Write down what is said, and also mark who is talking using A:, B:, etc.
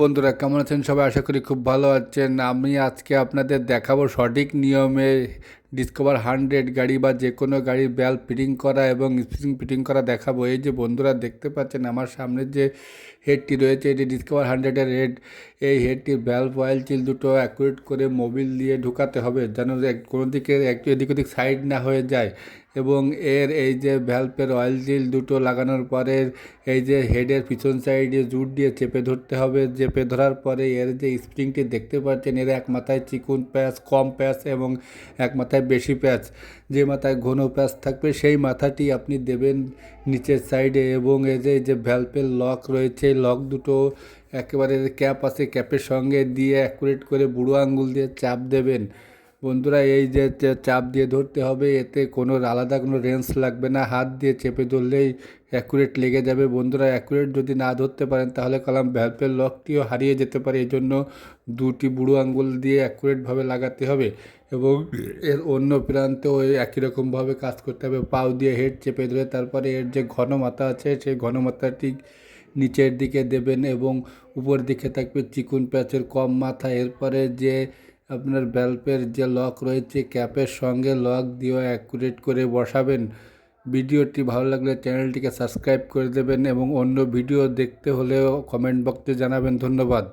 A: বন্ধুরা কেমন আছেন সবাই? আশা করি খুব ভালো আছেন। আমি আজকে আপনাদের দেখাবো সঠিক নিয়মে ডিসকভার 100 গাড়ি বা যে কোনো গাড়ির ভ্যালভ ফিটিং করা এবং স্প্রিং ফিটিং করা দেখাবো। এই যে বন্ধুরা দেখতে পাচ্ছেন আমার সামনে যে হেডটি রয়েছে এটি ডিসকভার 100-এর হেড। এই হেডটির ভ্যালভ অয়েল চিল দুটো অ্যাকুরেট করে মোবিল দিয়ে ঢুকাতে হবে যেন কোনো দিকে একটু এদিক ওদিক সাইড না হয়ে যায়। এবং এই যে ভ্যালভের অয়েল চিল দুটো লাগানোর পরে এই যে হেডের পিছন সাইডে জুট দিয়ে চেপে ধরতে হবে। চেপে ধরার পরে এর যে স্প্রিংটি দেখতে পাচ্ছেন এর এক মাথায় চিকুন প্যাচ, কম প্যাচ এবং এক মাথায় বেশি প্যাচ। যে মাথায় ঘন প্যাচ থাকবে সেই মাথাটি আপনি দেবেন নিচের সাইডে। এবং এই যে ভ্যালভের লক রয়েছে লক দুটো একেবারে ক্যাপ আছে ক্যাপের সঙ্গে দিয়ে অ্যাকুরেট করে বুড়ো আঙ্গুল দিয়ে চাপ দেবেন। বন্ধুরা এই যে চাপ দিয়ে ধরতে হবে, এতে কোনো আলাদা কোনো রেঞ্জ লাগবে না, হাত দিয়ে চেপে ধরলেই অ্যাকুরেট লেগে যাবে। বন্ধুরা অ্যাকুরেট যদি না ধরতে পারেন তাহলে কলাম ভ্যালভের লকটিও হারিয়ে যেতে পারে। এই জন্য দুটি বুড়ো আঙ্গুল দিয়ে অ্যাকুরেটভাবে লাগাতে হবে এবং এর অন্য প্রান্তেও ওই একই রকমভাবে কাজ করতে হবে। পাও দিয়ে হেড চেপে ধরে তারপরে এর যে ঘন মাথা আছে সেই ঘন মাথাটি নিচের দিকে দেবেন এবং উপর দিকে থাকবে চিকুন প্যাচের কম মাথা। এরপরে যে আপনার ভ্যালভের যে লক রয়েছে ক্যাপের সঙ্গে লক দিয়ে অ্যাকুরেট করে বসাবেন। ভিডিওটি ভালো লাগলে চ্যানেলটিকে সাবস্ক্রাইব করে দেবেন এবং অন্য ভিডিও দেখতে হলেও কমেন্ট বক্সে জানাবেন। ধন্যবাদ।